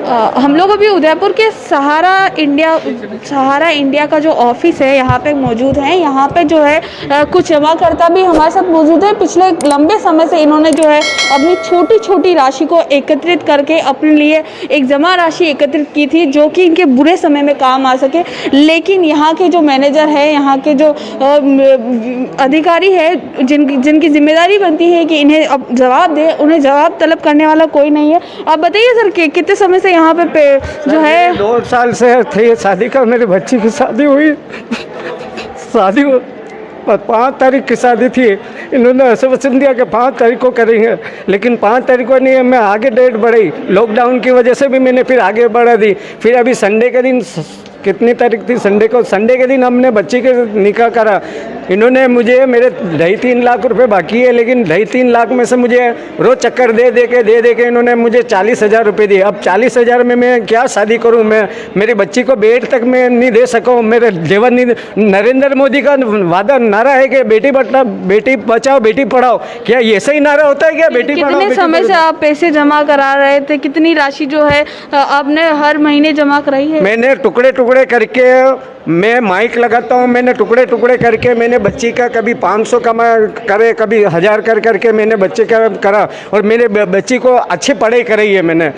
हम लोग अभी उदयपुर के सहारा इंडिया का जो ऑफिस है यहाँ पे मौजूद हैं। यहाँ पे जो है कुछ जमाकर्ता भी हमारे साथ मौजूद है। पिछले लंबे समय से इन्होंने जो है अपनी छोटी छोटी राशि को एकत्रित करके अपने लिए एक जमा राशि एकत्रित की थी, जो कि इनके बुरे समय में काम आ सके। लेकिन यहाँ के जो मैनेजर है, यहाँ के जो अधिकारी है, जिनकी जिम्मेदारी बनती है कि इन्हें अब जवाब दे, उन्हें जवाब तलब करने वाला कोई नहीं है। आप बताइए सर कि कितने समय से यहाँ पे जो है 2 साल से थे शादी का, मेरे बच्ची की शादी हुई। 5 तारीख की शादी थी। इन्होंने ऐसे वचन दिया कि 5 तारीख को करेंगे, लेकिन 5 तारीख को नहीं है। मैं आगे डेट बढ़ाई, लॉकडाउन की वजह से भी मैंने फिर आगे बढ़ा दी। फिर अभी संडे के दिन, कितनी तारीख थी संडे को, संडे के दिन हमने बच्ची के निकाह करा। इन्होंने मुझे, मेरे 2.5-3 लाख रुपए बाकी है, लेकिन 2.5-3 लाख में से मुझे रोज़ चक्कर दे के इन्होंने मुझे 40,000 रुपये दिए। अब 40,000 में मैं क्या शादी करूं? मैं मेरी बच्ची को बेड तक मैं नहीं दे सकूं। मेरे जीवन नहीं। नरेंद्र मोदी का वादा नारा है कि बेटी बचाओ बेटी पढ़ाओ। क्या ये सही नारा होता है क्या? बेटी पढ़ाओ। कितने समय से आप पैसे जमा करा रहे थे? कितनी राशि जो है आपने हर महीने जमा कराई है? मैंने टुकड़े करके, मैं माइक लगाता हूँ, मैंने टुकड़े करके मैंने बच्ची का कभी 500 करे, कभी 1000 करके मैंने बच्चे का करा। और मेरे बच्ची को अच्छी पढ़ाई कराई है। मैंने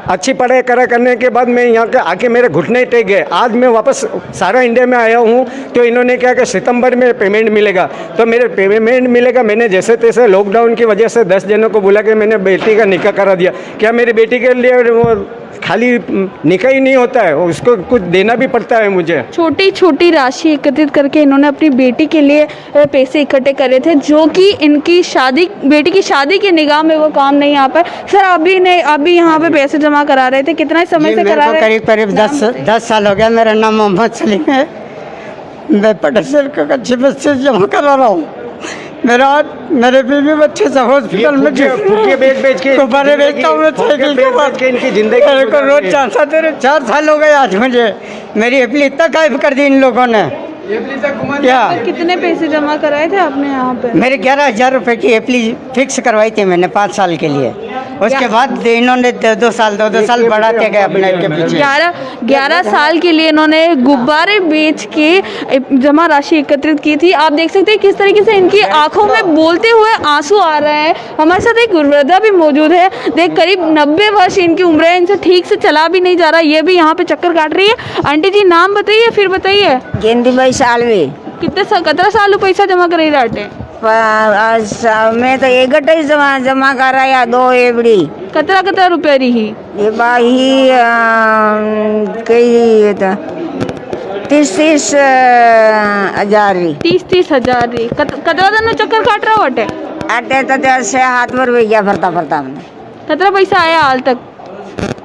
अच्छी पढ़ाई करने के बाद मैं यहाँ के आके मेरे घुटने टेक गए। आज मैं वापस सारा इंडिया में आया हूँ, तो इन्होंने क्या कि सितंबर में पेमेंट मिलेगा, तो मेरे पेमेंट मिलेगा। मैंने जैसे तैसे लॉकडाउन की वजह से 10 जनों को बुला के मैंने बेटी का निकाह करा दिया। क्या मेरी बेटी के लिए वो खाली निकाह ही नहीं होता है, उसको कुछ देना भी पड़ता है मुझे। छोटी छोटी राशि एकत्रित करके इन्होंने अपनी बेटी के लिए पैसे इकट्ठे करे थे, जो कि इनकी बेटी की शादी की निगाह में वो काम नहीं आ पाए। सर अभी यहाँ पे पैसे जमा करा रहे थे, कितना समय से करा रहे? करीब 10 साल हो गया। मेरा नाम मोहम्मद सलीम है। मैं पटसेल का अच्छे बच्चे जमा करा रहा हूँ। मेरे बीवी बच्चे सब हॉस्पिटल में बेच के गुब्बारे बेचता हूँ। मैं साइकिल के इनकी जिंदगी मेरे को रोज 4 साल हो गए आज मुझे। मेरी एप्ली इतना गायब कर दी इन लोगों ने। क्या कितने पैसे जमा कराए थे आपने यहाँ पे? मेरे 11,000 रुपए की एप्ली फिक्स करवाई थी मैंने 5 साल के लिए। उसके बाद इन्होंने 2 साल बढ़ाते गए अपने के पीछे। 11 साल के लिए इन्होंने गुब्बारे बेच के जमा राशि एकत्रित की थी। आप देख सकते हैं किस तरीके से इनकी आंखों में बोलते हुए आंसू आ रहे हैं। हमारे साथ एक वृद्धा भी मौजूद है। देख, करीब 90 वर्ष इनकी उम्र है, इनसे ठीक से चला भी नहीं जा रहा। ये भी यहाँ पे चक्कर काट रही है। आंटी जी नाम बताइए, फिर बताइए। गेंदी भाई सालवी। कितने साल पैसा जमा कर रहे? मैं तो 1 गट्टे जमा करा या 2 एवड़ी। कतरा रुपये रही? ये बाही कई 30 हजार रही। 30 हजार रही। कतरा दिन चक्कर काट रहा हो अटे तो जैसे हाथ पर भी गया फरता हमने। कतरा पैसा आया हाल तक?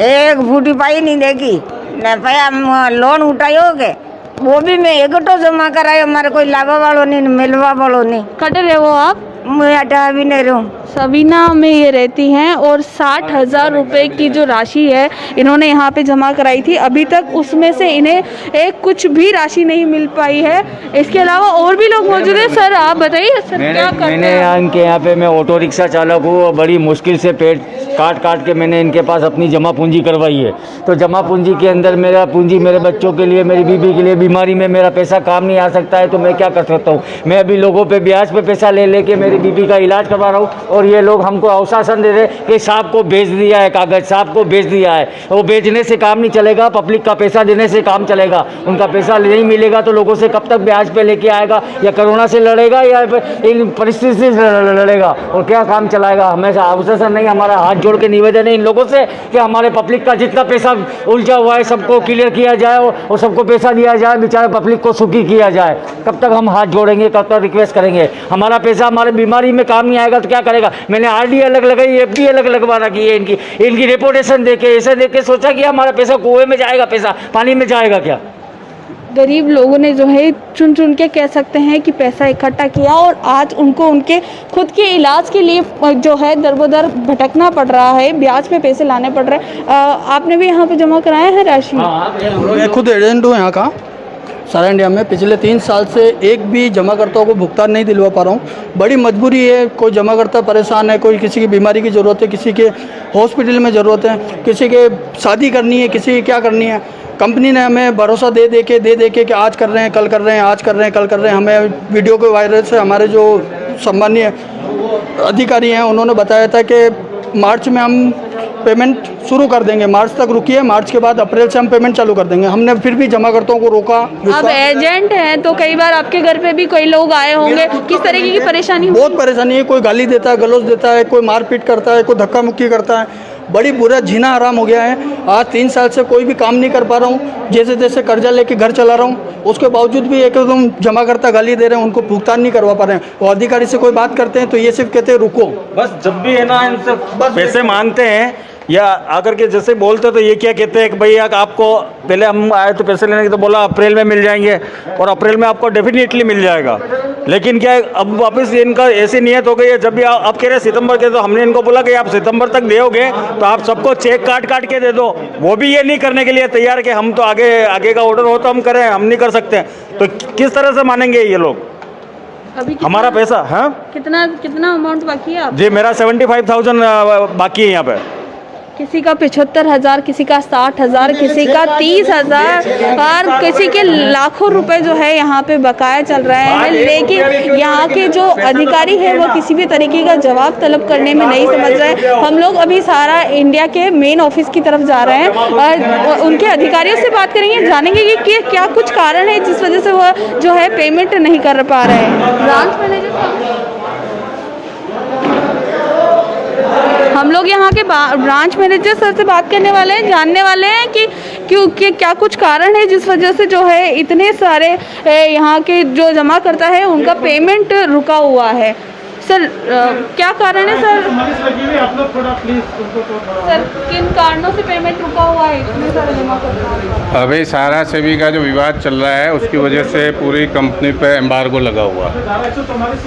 1 फूटी पाई नहीं देगी न पाया। लोन उठायो के वो भी मैं 1 गट्टो जमा करायो। हमारे कोई लाभा वालों नहीं, मिलवा वालों नहीं। कट रहे हो आप? मैं अटा भी नहीं रहूँ। सबीना में ये रहती हैं और 60,000 रुपए की जो राशि है इन्होंने यहाँ पे जमा कराई थी। अभी तक उसमें से इन्हें कुछ भी राशि नहीं मिल पाई है। इसके अलावा और भी लोग मौजूद हैं। सर आप बताइए सर, क्या करते हैं? मैंने यहाँ पे मैं ऑटो रिक्शा चालक हूँ और बड़ी मुश्किल से पेट काट के मैंने इनके पास अपनी जमा पूंजी करवाई है। तो जमा पूंजी के अंदर मेरा पूंजी मेरे बच्चों के लिए, मेरी बीबी के लिए, बीमारी में मेरा पैसा काम नहीं आ सकता है, तो मैं क्या कर सकता हूँ? मैं अभी लोगों पे ब्याज पे पैसा ले के मेरी बीबी का इलाज करवा रहा हूँ। और ये लोग हमको आश्वासन दे रहे कि साहब को बेच दिया है, कागज साहब को बेच दिया है। वो बेचने से काम नहीं चलेगा, पब्लिक का पैसा देने से काम चलेगा। उनका पैसा नहीं मिलेगा तो लोगों से कब तक ब्याज पे लेके आएगा? या कोरोना से लड़ेगा या इन परिस्थिति से लड़ेगा? और क्या काम चलाएगा? हमेशा आश्वासन नहीं। हमारा हाथ जोड़ के निवेदन है इन लोगों से कि हमारे पब्लिक का जितना पैसा उलझा हुआ है सबको क्लियर किया जाए और सबको पैसा दिया जाए, बेचारे पब्लिक को सुखी किया जाए। कब तक हम हाथ जोड़ेंगे, कब तक रिक्वेस्ट करेंगे? हमारा पैसा हमारे बीमारी में काम नहीं आएगा तो क्या करेगा? मैंने आरडी अलग लगाई, एफडी अलग लगवाना की है। इनकी रेपुटेशन देके, ऐसे देख के सोचा कि हमारा पैसा कुएं में जाएगा, पैसा पानी में जाएगा क्या? गरीब लोगों ने जो है चुन के कह सकते हैं कि पैसा इकट्ठा किया और आज उनको उनके खुद के इलाज के लिए जो है दर-बदर भटकना पड़ रहा है, ब्याज पे पैसे लाने पड़ रहे हैं। आपने भी यहाँ पे जमा कराया है राशि? मैं खुद एजेंट हूँ यहाँ का। सारा इंडिया में पिछले 3 साल से एक भी जमाकर्ताओं को भुगतान नहीं दिलवा पा रहा हूँ। बड़ी मजबूरी है, कोई जमाकर्ता परेशान है, कोई किसी की बीमारी की ज़रूरत है, किसी के हॉस्पिटल में ज़रूरत है, किसी के शादी करनी है, किसी की क्या करनी है। कंपनी ने हमें भरोसा दे दे के कि आज कर रहे हैं, कल कर रहे हैं, आज कर रहे हैं, कल कर रहे हैं। हमें वीडियो के वायरल से हमारे जो सम्मानीय अधिकारी हैं उन्होंने बताया था कि मार्च में हम पेमेंट शुरू कर देंगे, मार्च तक रुकिए, मार्च के बाद अप्रैल से हम पेमेंट चालू कर देंगे। हमने फिर भी जमाकर्ताओं को रोका। अब एजेंट हैं तो कई बार आपके घर पे भी कोई लोग आए होंगे, किस तरीके की परेशानी हुई? बहुत परेशानी है, कोई गाली देता है, गलौज देता है, कोई मारपीट करता है, कोई धक्का मुक्की करता है। बड़ी बुरा जीना आराम हो गया है। आज 3 साल से कोई भी काम नहीं कर पा रहा हूँ, जैसे तैसे कर्जा लेके घर चला रहा हूँ। उसके बावजूद भी एकदम जमाकर्ता गाली दे रहे हैं, उनको भुगतान नहीं करवा पा रहे हैं। वो अधिकारी से कोई बात करते हैं तो ये सिर्फ कहते हैं रुको। बस जब भी है ना इनसे पैसे मांगते हैं या आकर के जैसे बोलते तो ये क्या कहते हैं कि भैया आपको पहले हम आए तो पैसे लेने के तो बोला अप्रैल में मिल जाएंगे और अप्रैल में आपको डेफिनेटली मिल जाएगा। लेकिन क्या है, अब वापस इनका ऐसी नियत हो गई है। जब भी आप कह रहे सितंबर के, तो हमने इनको बोला कि आप सितंबर तक दोगे तो आप सबको चेक काट के दे दो। वो भी ये नहीं करने के लिए तैयार कि हम तो आगे का ऑर्डर हो तो हम करें, हम नहीं कर सकते। तो किस तरह से मानेंगे ये लोग अभी हमारा पैसा? हाँ, कितना अमाउंट बाकी है आप? जी मेरा 75,000 बाकी है यहाँ पे। किसी का 75,000, किसी का 60,000, किसी का 30,000 और किसी के लाखों रुपए जो है यहाँ पे बकाया चल रहे हैं। लेकिन यहाँ के जो अधिकारी है वो किसी भी तरीके का जवाब तलब करने में नहीं समझ रहे। हम लोग अभी सारा इंडिया के मेन ऑफिस की तरफ जा रहे हैं और उनके अधिकारियों से बात करेंगे, जानेंगे कि क्या कुछ कारण है जिस वजह से वो जो है पेमेंट नहीं कर पा रहे हैं। ब्रांच मैनेजर, हम लोग यहाँ के ब्रांच मैनेजर सर से बात करने वाले हैं, जानने वाले हैं कि क्योंकि क्या कुछ कारण है जिस वजह से जो है इतने सारे यहाँ के जो जमा करता है उनका पेमेंट रुका हुआ है। सर क्या कारण है सर? सर किन कारणों से पेमेंट रुका हुआ है इतने सारे जमा करता? अभी सारा सेबी का जो विवाद चल रहा है उसकी वजह से पूरी कंपनी पे एम्बार्गो लगा हुआ है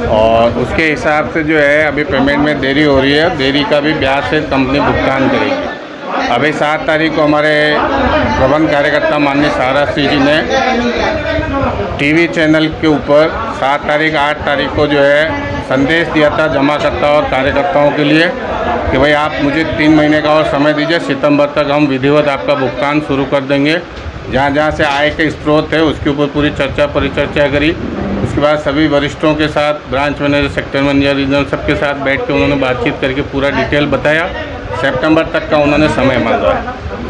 और उसके हिसाब से जो है अभी पेमेंट में देरी हो रही है। देरी का भी ब्याज से कंपनी भुगतान करेगी। अभी 7 तारीख को हमारे प्रबंध कार्यकर्ता माननीय सारा श्री जी ने टीवी चैनल के ऊपर 7 तारीख 8 तारीख को जो है संदेश दिया था जमाकर्ता और कार्यकर्ताओं के लिए कि भाई आप मुझे 3 महीने का और समय दीजिए, सितंबर तक हम विधिवत आपका भुगतान शुरू कर देंगे। जहाँ जहाँ से आय के स्रोत है उसके ऊपर पूरी चर्चा परिचर्चा करी। उसके बाद सभी वरिष्ठों के साथ, branch manager, sector manager, regional, सबके साथ बैठ के उन्होंने बातचीत करके पूरा डिटेल बताया। सितंबर तक का उन्होंने समय मांगा।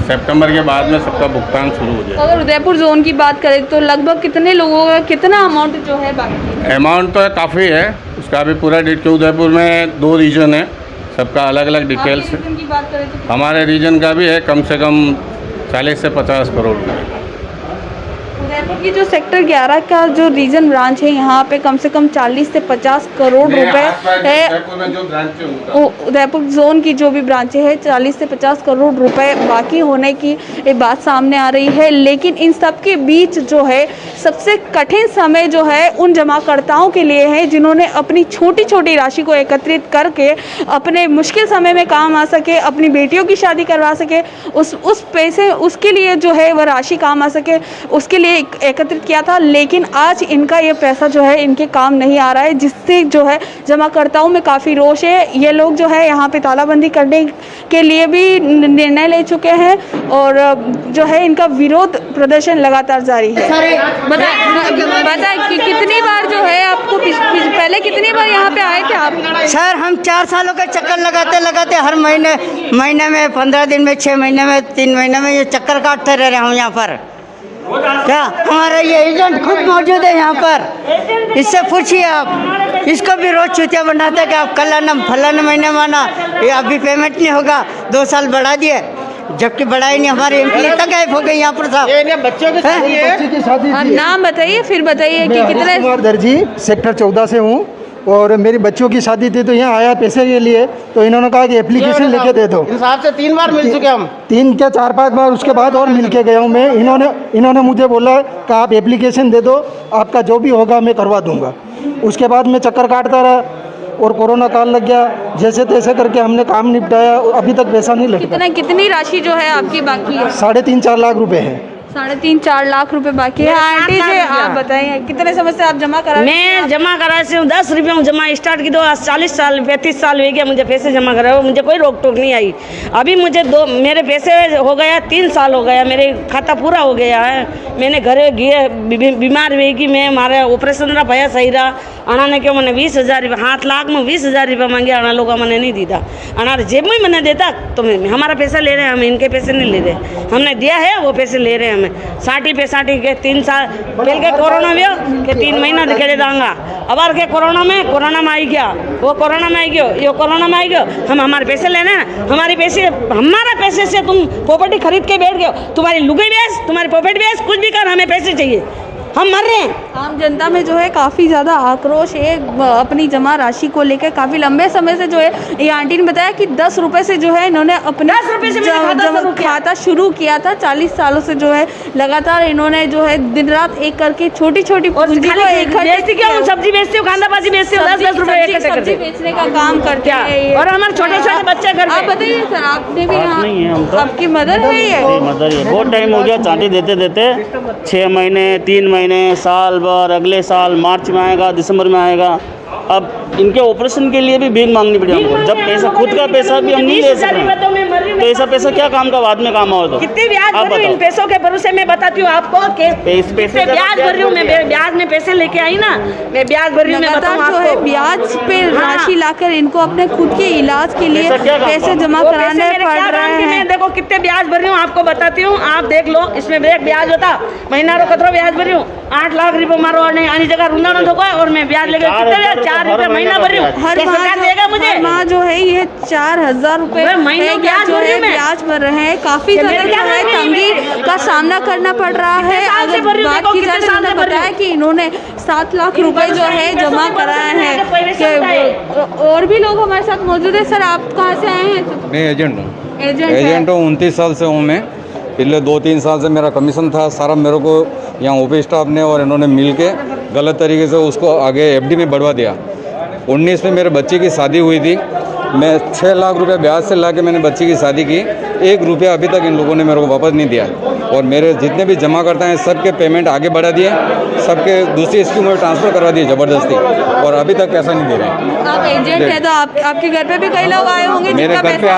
सितंबर के बाद में सबका भुगतान शुरू हो जाएगा। अगर उदयपुर जोन की बात करें तो लगभग कितने लोगों का कितना अमाउंट जो है बाकी? अमाउंट तो काफ़ी है, उसका भी पूरा डिटेल। उदयपुर में 2 रीजन है, सबका अलग अलग डिटेल्स है। की बात करें तो हमारे रीजन का भी है कम से कम 40 से 50 करोड़ रुपये। उदयपुर की जो सेक्टर 11 का जो रीजन ब्रांच है यहाँ पे कम से कम 40 से 50 करोड़ रुपए है। उदयपुर जोन की जो भी ब्रांचें है 40 से 50 करोड़ रुपए बाकी होने की एक बात सामने आ रही है। लेकिन इन सब के बीच जो है सबसे कठिन समय जो है उन जमाकर्ताओं के लिए है जिन्होंने अपनी छोटी छोटी राशि को एकत्रित करके अपने मुश्किल समय में काम आ सके, अपनी बेटियों की शादी करवा सके, उस पैसे उसके लिए जो है वह राशि काम आ सके, उसके लिए एकत्रित किया था। लेकिन आज इनका ये पैसा जो है इनके काम नहीं आ रहा है, जिससे जो है जमाकर्ताओं में काफ़ी रोष है। ये लोग जो है यहाँ पे तालाबंदी करने के लिए भी निर्णय ले चुके हैं और जो है इनका विरोध प्रदर्शन लगातार जारी है। बताए कि कितनी बार जो है आपको पहले कितनी बार यहाँ पे आए थे आप? सर हम 4 सालों का चक्कर लगाते हर महीने में 15 दिन में 6 महीने में 3 महीने में ये चक्कर काटते रह रहे हूँ यहाँ पर। क्या हमारा ये एजेंट खुद मौजूद है यहाँ पर, इससे पूछिए आप। इसको भी रोज चूतिया बनाते कि आप कल आना, फलाने महीने में आना, ये अभी पेमेंट नहीं होगा। 2 साल बढ़ा दिए, जबकि बढ़ाई नहीं। हमारी एम्प्लॉय तक गायब हो गई यहाँ पर साहब। बच्चों की शादी है। बच्चे की शादी थी। नाम बताइए फिर बताइए कि कितने। कुमार दर्जी, सेक्टर 14 से हूँ और मेरी बच्चों की शादी थी तो यहाँ आया पैसे के लिए, तो इन्होंने कहा कि एप्लीकेशन लेके दे दो। इंसाफ से 3 बार मिल चुके हम, 3 क्या 4-5 बार उसके बाद और मिल के गया हूँ मैं। इन्होंने मुझे बोला कि आप एप्लीकेशन दे दो, आपका जो भी होगा मैं करवा दूंगा। उसके बाद मैं चक्कर काटता रहा और कोरोना काल लग गया। जैसे तैसे करके हमने काम निपटाया, अभी तक पैसा नहीं लगा। कितनी राशि जो है आपकी बाकी है? 3.5-4 लाख रुपए है। 3.5-4 लाख रुपए बाकी है। आंटी जी आप बताइए कितने समय से आप जमा करा? मैं जमा कराए से 10 रुपये हूँ जमा स्टार्ट की, तो 40 साल 35 साल हो गया मुझे पैसे जमा कराए हुए, मुझे कोई रोक टोक नहीं आई। अभी मुझे मेरे पैसे हो गया 3 साल हो गया, मेरे खाता पूरा हो गया है। मैंने घरे गए बीमार हुई कि मैं हमारे ऑपरेशन रहा भैया सही रहा, अना ने क्यों मैंने 20,000 रुपये 7 लाख में 20,000 रुपये मांगे, अना लोग मैंने नहीं दीदा, अनार जेब में मैंने देता तो हमारा पैसा ले रहे हैं, हम इनके पैसे नहीं ले रहे, हमने दिया है वो पैसे ले रहे हैं हमें। 60 के 3 साल पहले के कोरोना में के 3 महीना दिखे दांगा, अब के कोरोना में आई गया, वो कोरोना में आई गयो, ये कोरोना में आई गयो, हम हमारे पैसे लेने हैं, हमारे पैसे हमारा पैसे से तुम प्रॉपर्टी खरीद के बैठ गए, तुम्हारी लुगाई बेच, तुम्हारी प्रॉपर्टी बेच, कुछ भी कर, हमें पैसे चाहिए, हम मर रहे हैं। आम जनता में जो है काफ़ी ज़्यादा आक्रोश है अपनी जमा राशि को लेकर। काफ़ी लंबे समय से जो है ये आंटी ने बताया कि 10 रुपए से जो है इन्होंने अपने 10 रुपए से खाता शुरू किया था। 40 सालों से जो है लगातार इन्होंने जो है दिन रात एक करके छोटी छोटी सब्जी बेचती हूँ, खांदाबाजी बेचती हूँ, 10 रुपए सब्जी बेचने का काम करते हैं और हमारे छोटे छोटे बच्चे घर। आप बताइए सर, आपने भी नहीं है, हम तो आपकी मदर है ये? मदर है, बहुत टाइम हो गया चांदी देते देते, 6 महीने 3 महीने साल भर, अगले साल मार्च में आएगा, दिसंबर में आएगा। अब इनके ऑपरेशन के लिए भी भीख मांगनी पड़ी हमको, जब पैसा खुद का पैसा भी हम नहीं ले सकते, तो ऐसा पैसा क्या काम का, बाद में काम आओ तो कितने ब्याज भर रही हूँ इन पैसों के भरोसे। मैं बताती हूँ आपको पैसे ब्याज भर रही हूँ, मैं ब्याज में पैसे लेके आई ना, मैं ब्याज भर रही हूँ। लगातार जो है ब्याज पे राशि लाकर इनको अपने खुद के इलाज के लिए पैसे जमा कराने पड़ रहे हैं। मैं देखो कितने ब्याज भर रही हूँ, आपको बताती हूँ, आप देख लो, इसमें एक ब्याज होता महीना रो कतरो ब्याज भर रही हूँ, 8 लाख रुपए मारो आनी जगह रुंदा न धोखा, और मैं ब्याज लेकर 4 रुपए महीना भर रही हूँ। हर माह जो है ये 4,000 रुपए जो है ब्याज भर रहे हैं। काफी ज्यादा जो है तंगी का सामना करना पड़ रहा है। अगर बात की जाए तो उन्होंने बताया कि इन्होंने 7 लाख रुपए जो है जमा कराए हैं। और भी लोग हमारे साथ मौजूद है। सर आप कहाँ से आए हैं? मैं एजेंट हूँ, 29 साल से हूँ मैं। पिछले 2-3 साल से मेरा कमीशन था सारा, मेरे को यहाँ ऑफिस स्टाफ ने और इन्होंने मिल के गलत तरीके से उसको आगे FD में बढ़वा दिया। 19 में मेरे बच्चे की शादी हुई थी, मैं 6 लाख रुपए ब्याज से ला के मैंने बच्ची की शादी की, 1 रुपया अभी तक इन लोगों ने मेरे को वापस नहीं दिया। और मेरे जितने भी जमा करता हैं सबके पेमेंट आगे बढ़ा दिए, सबके दूसरी स्कीम में ट्रांसफ़र करवा दिए ज़बरदस्ती, और अभी तक पैसा नहीं दे रहे हैं। आप एजेंट हैं तो आपके घर पे भी कई लोग आए होंगे? मेरे घर पे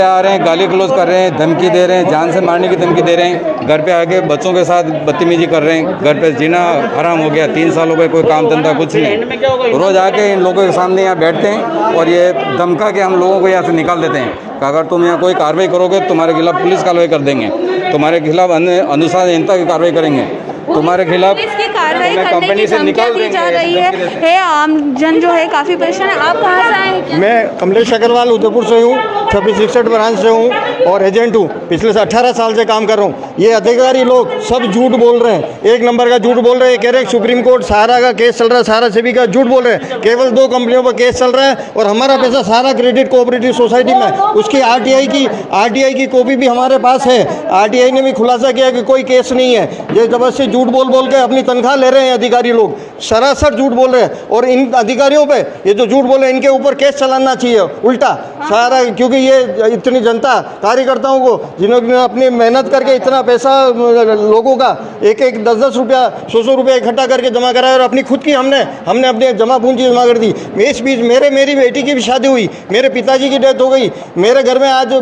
आ रहे हैं, गाली गलौज कर रहे हैं, धमकी दे रहे हैं, जान से मारने की धमकी दे रहे हैं, घर पे आके बच्चों के साथ बदतमीजी कर रहे हैं। घर पे जीना हराम हो गया, 3 साल हो गए, कोई काम धंधा कुछ नहीं। रोज़ आके इन लोगों के सामने यहाँ बैठते हैं और ये धमका के हम लोगों को यहाँ से निकाल देते हैं कि अगर तुम यहाँ कोई कार्रवाई करोगे तुम्हारे खिलाफ पुलिस कार्रवाई कर देंगे, तुम्हारे खिलाफ अनुशासनहीनता की कार्रवाई करेंगे, तुम्हारे खिलाफ इसकी कार्रवाई करने की धमकियां दी जा रही है। आम जन जो है काफ़ी परेशान है। आप कहाँ से आए हैं? मैं कमलेश अग्रवाल उदयपुर से हूँ, 2661 ब्रांच से हूँ और एजेंट हूँ। पिछले 18 साल से काम कर रहा हूँ। ये अधिकारी लोग सब झूठ बोल रहे हैं, 1 नंबर का झूठ बोल रहे हैं। कह रहे हैं सुप्रीम कोर्ट सहारा का केस चल रहा है, सहारा सेबी का, झूठ बोल रहे हैं। केवल 2 कंपनियों पर केस चल रहा है और हमारा पैसा सारा क्रेडिट कोऑपरेटिव सोसाइटी में, उसकी RTI की कॉपी भी हमारे पास है। RTI ने भी खुलासा किया कि कोई केस नहीं है। ये जबरदस्ती झूठ बोल के अपनी तनख्वाह ले रहे हैं अधिकारी लोग, सरासर झूठ बोल रहे हैं। और इन अधिकारियों पे ये जो झूठ बोल रहे हैं इनके ऊपर केस चलाना चाहिए उल्टा सारा, क्योंकि ये इतनी जनता कार्यकर्ताओं को जिन्होंने अपनी मेहनत करके इतना पैसा लोगों का 1-1, 10-10 रुपया, 100-100 रुपया इकट्ठा करके जमा कराया और अपनी खुद की हमने अपनी जमा पूंजी जमा कर दी। इस बीच मेरी बेटी की भी शादी हुई, मेरे पिताजी की डेथ हो गई। मेरे घर में आज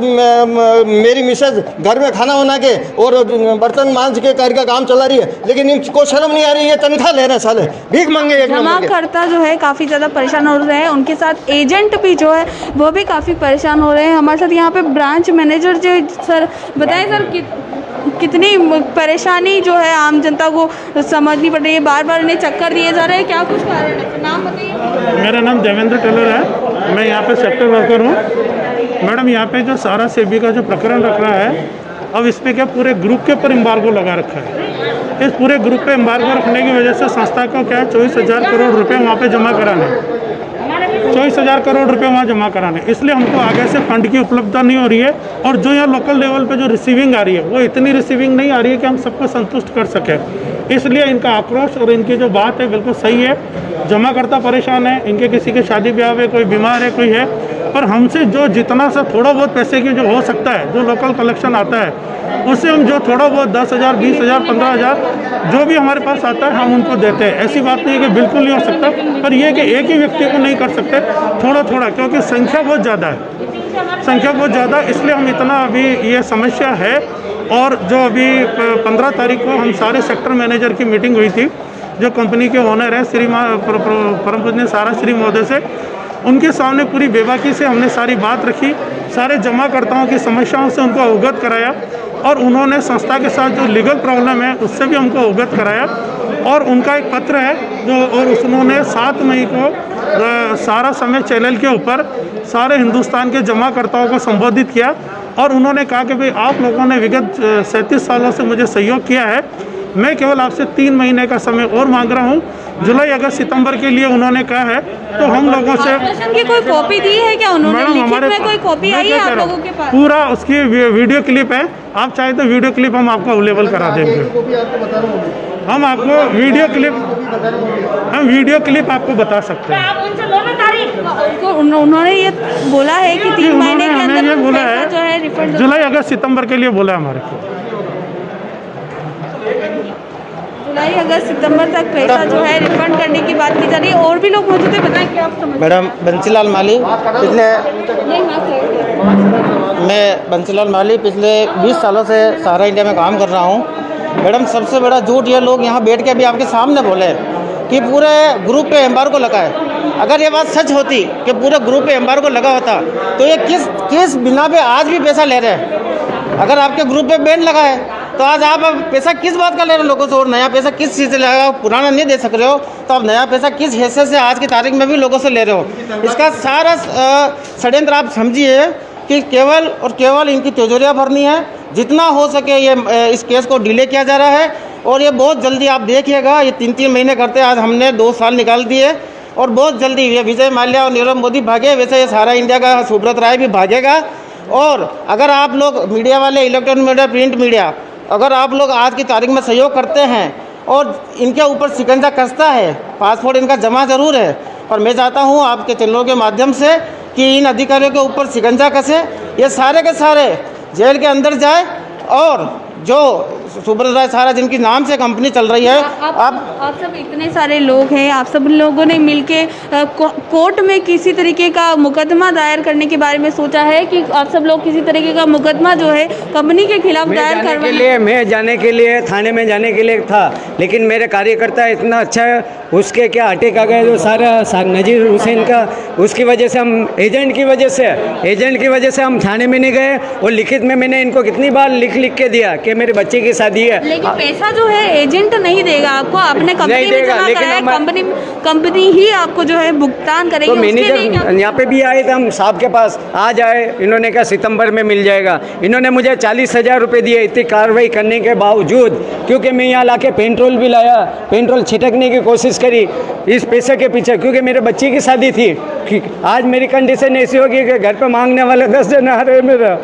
मेरी मिसेज घर में खाना बना के और बर्तन मांज के का काम चला रही है, लेकिन इनको शर्म नहीं आ रही है। तनख्वाह ले रहे हैं साले, भीख मांगे। जमाकर्ता जो है काफ़ी ज़्यादा परेशान हो रहे हैं, उनके साथ एजेंट भी जो है वो भी काफ़ी परेशान हो रहे हैं। हमारे साथ यहाँ पे ब्रांच मैनेजर जो सर बताएं सर कितनी परेशानी जो है आम जनता को समझनी पड़ रही है। बार इन्हें चक्कर दिए जा रहे हैं, क्या कुछ कारण है? नाम बताइए। मेरा नाम देवेंद्र टेलर है, मैं यहाँ पे सेक्टर वर्कर हूँ। मैडम यहाँ पे जो सारा सेबी का जो प्रकरण रख रहा है, अब इस पर क्या पूरे ग्रुप के ऊपर एम्बार्गो लगा रखा है। इस पूरे ग्रुप पे एम्बार्गो रखने की वजह से संस्था को क्या 24,000 करोड़ रुपए वहाँ पे जमा कराने, 24,000 करोड़ रुपए वहाँ जमा कराने, इसलिए हमको आगे से फंड की उपलब्धता नहीं हो रही है। और जो यहाँ लोकल लेवल पे जो रिसीविंग आ रही है वो इतनी रिसीविंग नहीं आ रही है कि हम सबको संतुष्ट कर सकें। इसलिए इनका आक्रोश और इनकी जो बात है बिल्कुल सही है। जमाकर्ता परेशान है, इनके किसी के शादी ब्याह में कोई बीमार है, कोई है, पर हमसे जो जितना सा थोड़ा बहुत पैसे की जो हो सकता है, जो लोकल कलेक्शन आता है उससे हम जो थोड़ा बहुत 10,000, 20,000, 15,000 जो भी हमारे पास आता है हम उनको देते हैं। ऐसी बात नहीं है कि बिल्कुल नहीं हो सकता, पर यह कि एक ही व्यक्ति को नहीं कर सकते, थोड़ा थोड़ा, क्योंकि संख्या बहुत ज़्यादा है, संख्या बहुत ज़्यादा, इसलिए हम इतना अभी ये समस्या है। और जो अभी 15 तारीख को हम सारे सेक्टर मैनेजर की मीटिंग हुई थी, जो कंपनी के ओनर हैं श्री परम पूज्य सारा श्री महोदय से, उनके सामने पूरी बेबाकी से हमने सारी बात रखी, सारे जमाकर्ताओं की समस्याओं से उनको अवगत कराया और उन्होंने संस्था के साथ जो लीगल प्रॉब्लम है उससे भी हमको अवगत कराया। और उनका एक पत्र है जो, और उन्होंने 7 मई को सारा समय चैनल के ऊपर सारे हिंदुस्तान के जमाकर्ताओं को संबोधित किया और उन्होंने कहा कि भाई आप लोगों ने विगत 37 सालों से मुझे सहयोग किया है, मैं केवल आपसे 3 महीने का समय और मांग रहा हूँ। जुलाई, अगस्त, सितंबर के लिए उन्होंने कहा है, तो हम लोगों से की कोई कॉपी दी है क्या उन्होंने? मैडम लिखित हमारे में कोई कॉपी आई है आप लोगों के पास? पूरा उसकी वीडियो क्लिप है, आप चाहे तो वीडियो क्लिप हम आपको अवेलेबल करा देंगे। हम आपको वीडियो क्लिप आपको बता सकते हैं। उन्होंने ये बोला है कि 3 महीने के अंदर ये बोला पैसा जो है है रिफंड जुलाई, अगस्त, सितंबर के लिए बोला है हमारे को। जुलाई, अगस्त, सितंबर तक पैसा जो है रिफंड करने की बात की जा रही है। और भी लोग मौजूद है, बताएं क्या आप समझ? मैडम बंसीलाल माली, मैं बंसीलाल माली पिछले 20 सालों से सहारा इंडिया में काम कर रहा हूँ। मैडम सबसे बड़ा झूठ ये लोग यहाँ बैठ के अभी आपके सामने बोले कि पूरे ग्रुप पे एम्बार्गो लगा है। अगर ये बात सच होती कि पूरे ग्रुप पे एम्बार्गो लगा होता तो ये किस बिना पे आज भी पैसा ले रहे हैं? अगर आपके ग्रुप पे बैन लगा है तो आज आप पैसा किस बात का ले रहे हो लोगों से, और नया पैसा किस चीज़ से ले रहे हो? पुराना नहीं दे सक रहे हो तो आप नया पैसा किस हैसियत से आज की तारीख में भी लोगों से ले रहे हो? इसका सारा षड्यंत्र आप समझिए कि केवल और केवल इनकी तिजोरियाँ भरनी है। जितना हो सके ये इस केस को डिले किया जा रहा है और ये बहुत जल्दी आप देखिएगा, ये 3-3 महीने करते आज हमने 2 साल निकाल दिए और बहुत जल्दी ये विजय माल्या और नीरव मोदी भागे, वैसे ये सारा इंडिया का सुब्रत राय भी भागेगा। और अगर आप लोग मीडिया वाले, इलेक्ट्रॉनिक मीडिया, प्रिंट मीडिया, अगर आप लोग आज की तारीख में सहयोग करते हैं और इनके ऊपर शिकंजा कसता है, पासपोर्ट इनका जमा ज़रूर है, और मैं चाहता हूँ आपके चैनलों के माध्यम से कि इन अधिकारियों के ऊपर शिकंजा कसे, ये सारे के सारे जेल के अंदर जाए। और जो सुब्रत राय सारा जिनकी नाम से कंपनी चल रही है, आप सब इतने सारे लोग हैं, आप सब लोगों ने मिलके कोर्ट में किसी तरीके का मुकदमा दायर करने के बारे में सोचा है कि आप सब लोग किसी तरीके का मुकदमा जो है कंपनी के खिलाफ दायर करवाने के लिए? मैं जाने के लिए थाने में जाने के लिए था, लेकिन मेरे कार्यकर्ता इतना अच्छा है, उसके क्या हटे का गए जो सारा नजीर हुसैन का, उसकी वजह से हम एजेंट की वजह से हम थाने में नहीं गए। और लिखित में मैंने इनको कितनी बार लिख के दिया कि मेरे बच्चे की शादी है। लेकिन पैसा जो है एजेंट नहीं देगा आपको, आपने कंपनी में जमा कराया, कंपनी ही आपको जो है भुगतान करेगी। तो मैनेजर यहाँ पे भी आए थे हम साहब के पास, आज आए, इन्होंने कहा सितंबर में मिल जाएगा। इन्होंने मुझे 40,000 रुपये दिए इतनी कार्रवाई करने के बावजूद, क्योंकि मैं यहाँ लाके पेट्रोल भी लाया, पेट्रोल छिटकने की कोशिश करी इस पैसे के पीछे, क्योंकि मेरे बच्चे की शादी थी। आज मेरी कंडीशन ऐसी होगी कि घर पे मांगने वाले 10 जन आ रहे मेरा।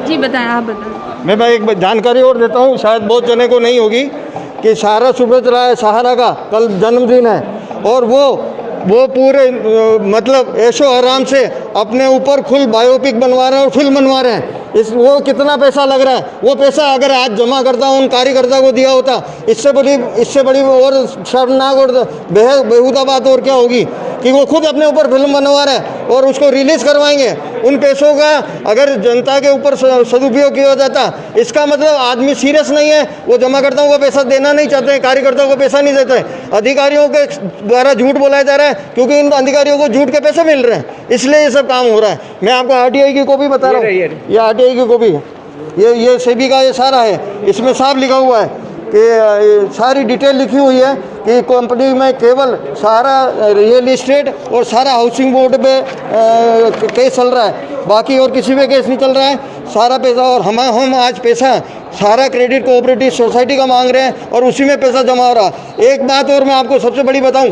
जी बताएं, आप बताएं। मैं भाई एक जानकारी और देता हूँ, शायद बहुत जने को नहीं होगी, कि सारा सुब्रत राय सहारा का कल जन्मदिन है और वो पूरे मतलब ऐशो आराम से अपने ऊपर फुल बायोपिक बनवा रहे हैं और फिल्म बनवा रहे हैं। वो कितना पैसा लग रहा है, वो पैसा अगर आज जमा करता उन कार्यकर्ता को दिया होता, इससे बड़ी और शर्मनाक और बेहुदा बात और क्या होगी कि वो खुद अपने ऊपर फिल्म बनवा रहे हैं और उसको रिलीज करवाएंगे। उन पैसों का अगर जनता के ऊपर सदुपयोग किया जाता, इसका मतलब आदमी सीरियस नहीं है, वो जमाकर्ताओं को पैसा देना नहीं चाहते, कार्यकर्ताओं को पैसा नहीं देते, अधिकारियों के द्वारा झूठ बोलाया जा रहा है क्योंकि इन अधिकारियों को झूठ के पैसे मिल रहे हैं, इसलिए ये सब काम हो रहा है। मैं आपको आरटीआई की कॉपी बता रहा हूँ, ये आरटीआई की कॉपी, ये सेबी का ये सारा है, इसमें साफ लिखा हुआ है कि सारी डिटेल लिखी हुई है कि कंपनी में केवल सारा रियल इस्टेट और सारा हाउसिंग बोर्ड पे केस चल रहा है, बाकी और किसी पे केस नहीं चल रहा है। सारा पैसा और हम आज पैसा सारा क्रेडिट कोऑपरेटिव सोसाइटी का मांग रहे हैं और उसी में पैसा जमा हो रहा। एक बात और मैं आपको सबसे बड़ी बताऊं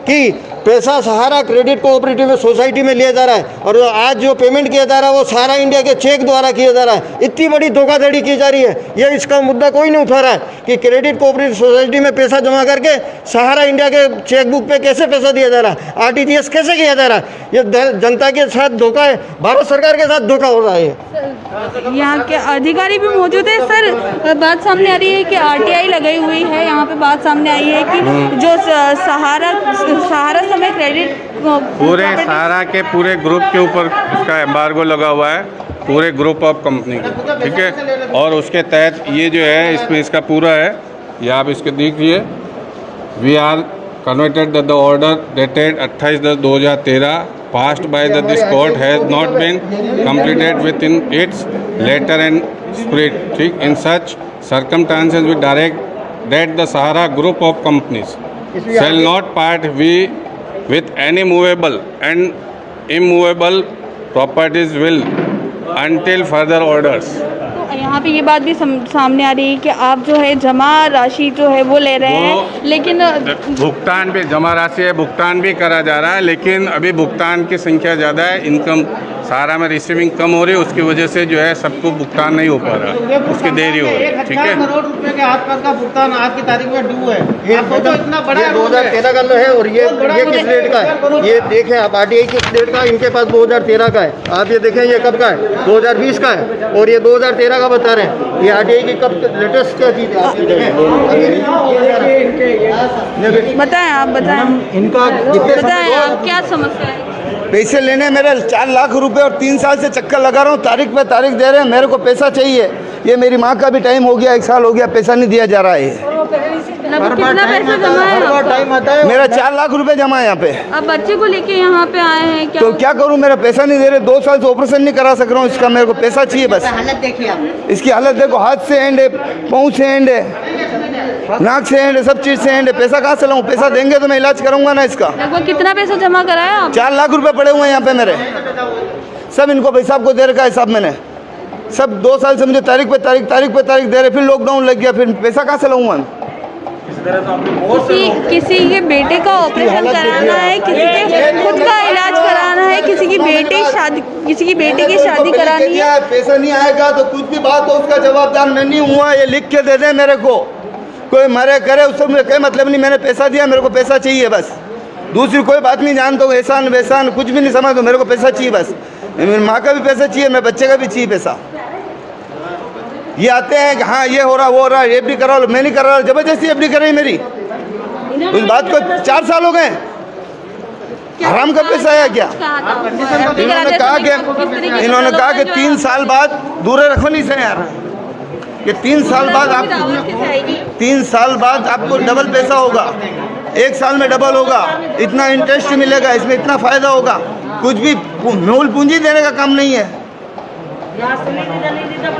कि पैसा सहारा क्रेडिट कोऑपरेटिव में सोसाइटी में लिया जा रहा है और आज जो पेमेंट किया जा रहा है वो सारा इंडिया के चेक द्वारा किया जा रहा है। इतनी बड़ी धोखाधड़ी की जा रही है, ये इसका मुद्दा कोई नहीं उठा रहा है कि क्रेडिट कोऑपरेटिव सोसाइटी में पैसा जमा करके सहारा इंडिया के चेकबुक पे कैसे पैसा दिया जा रहा है, आरटीजीएस कैसे किया जा रहा है। ये जनता के साथ धोखा है, भारत सरकार के साथ धोखा हो रहा है। यहाँ के अधिकारी भी मौजूद है। सर, बात सामने आ रही है कि आरटीआई लगाई हुई है, यहाँ पे बात सामने आई है कि जो सहारा समय क्रेडिट पूरे सहारा के पूरे ग्रुप के ऊपर उसका एम्बार्गो लगा हुआ है, पूरे ग्रुप ऑफ कंपनी का, ठीक है। और उसके तहत ये जो है इसमें इसका पूरा है, ये आप इसके देखिए। We are converted the order dated 28/10/2013 passed by this court has not been completed within its letter and spirit, ठीक। in such circumstances we direct that the Sahara group of companies shall not part with any movable and immovable properties will until further orders। तो यहाँ पे ये बात भी सामने आ रही है कि आप जो है जमा राशि जो है वो ले रहे हैं, लेकिन भुगतान भी जमा राशि है, भुगतान भी करा जा रहा है, लेकिन अभी भुगतान की संख्या ज़्यादा है, इनकम सहारा में रिसीविंग कम हो रही है, उसकी वजह से जो है सबको भुगतान नहीं हो पा रहा, उसकी देरी हो रही है, ठीक है। करोड़ रुपए के आसपास का भुगतान आज की तारीख में ड्यू है। आपको तो इतना बड़ा 2013 का है और ये किस डेट का है, ये देखें आप। आरटीआई किस डेट का, इनके पास 2013 का है। आप ये देखें ये कब का है, 2020 का है और ये 2013 का बता रहे हैं। ये आरटीआई की कब लेटेस्ट क्या चीज़ है, बताएं आप, बताएं इनका बताएं आप क्या समस्या है। पैसे लेने मेरे 4 लाख रुपए और 3 साल से चक्कर लगा रहा हूँ, तारीख पे तारीख दे रहे हैं, मेरे को पैसा चाहिए। ये मेरी माँ का भी टाइम हो गया, 1 साल हो गया, पैसा नहीं दिया जा रहा है। कितना पैसा जमा है? टाइम आता है। मेरा 4 लाख रुपए जमा है यहाँ पे। अब बच्चे को लेके यहाँ पे आए हैं क्या? तो क्या करूँ, मेरा पैसा नहीं दे रहे, 2 साल से ऑपरेशन नहीं करा सक रहा हूँ इसका, मेरे को पैसा चाहिए बस। हालत देखिए आप, इसकी हालत देखो, हाथ से एंड है, पाँव से एंड है, नाक से एंड है, सब चीज़ से एंड है। पैसा कहाँ से लाऊं? पैसा देंगे तो मैं इलाज करूँगा ना इसका। लगभग कितना पैसा जमा कराया आप? 4 लाख रुपए पड़े हुए हैं यहाँ पे मेरे, सब इनको भाई साहब को दे रखा है साहब मैंने। सब 2 साल से मुझे तारीख पे तारीख दे रहे, फिर लॉकडाउन लग गया, फिर पैसा कहाँ से लाऊंगा? किसी के बेटे का ऑपरेशन कराना है, किसी के खुद का इलाज कराना है, किसी की बेटी की शादी करानी है। पैसा नहीं आएगा तो कुछ भी बात हो उसका जवाबदार मैं नहीं हुआ, ये लिख के दे दे मेरे को। कोई मरे करे उससे मुझे कोई मतलब नहीं, मैंने पैसा दिया, मेरे को पैसा चाहिए बस। दूसरी कोई बात नहीं जानता हूँ, एहसान वैसान कुछ भी नहीं समझता, मेरे को पैसा चाहिए बस। मेरी माँ का भी पैसा चाहिए, मेरे बच्चे का भी चाहिए पैसा। ये आते हैं कि हाँ ये हो रहा वो हो रहा, एफडी करा लो, मैं नहीं करा रहा, जबरदस्ती एफडी कराई मेरी। उस बात को 4 साल हो गए, हराम का पैसा आया क्या? इन्होंने कहा कि 3 साल बाद दूर रखो नहीं से यार, कि 3 साल बाद आपको 3 साल बाद आपको डबल पैसा होगा, 1 साल में डबल होगा, इतना इंटरेस्ट मिलेगा, इसमें इतना फायदा होगा। कुछ भी मूल पूंजी देने का काम नहीं है।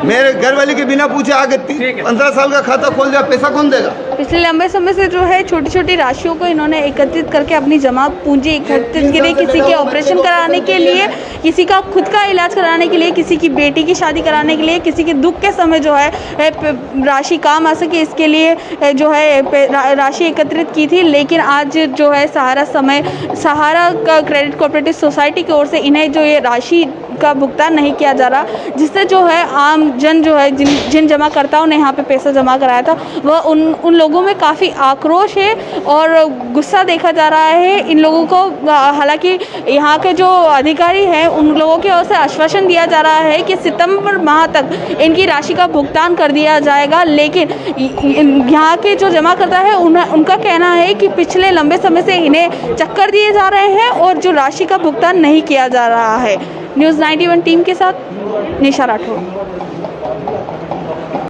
मेरे घर वाले के बिना पूछे आगे 15 साल का खाता खोल दिया, पैसा कौन देगा? पिछले लंबे समय से जो है छोटी छोटी राशियों को इन्होंने एकत्रित करके अपनी जमा पूंजी एकत्रित की, किसी के ऑपरेशन कराने के लिए, किसी का खुद का इलाज कराने के लिए, किसी की बेटी की शादी कराने के लिए, किसी के दुख के समय जो है राशि काम आ सके इसके लिए जो है राशि एकत्रित की थी। लेकिन आज जो है सहारा का क्रेडिट कोऑपरेटिव सोसाइटी की ओर से इन्हें जो ये राशि का भुगतान नहीं किया जा रहा, जिससे जो है आम जन जो है जिन जमाकर्ताओं ने यहाँ पे पैसा जमा कराया था वह उन लोगों में काफ़ी आक्रोश है और गुस्सा देखा जा रहा है इन लोगों को। हालांकि यहाँ के जो अधिकारी हैं उन लोगों की ओर से आश्वासन दिया जा रहा है कि सितंबर माह तक इनकी राशि का भुगतान कर दिया जाएगा, लेकिन यहाँ के जो जमाकर्ता है उनका कहना है कि पिछले लंबे समय से इन्हें चक्कर दिए जा रहे हैं और जो राशि का भुगतान नहीं किया जा रहा है। न्यूज़ 91 टीम के साथ निशा राठौर।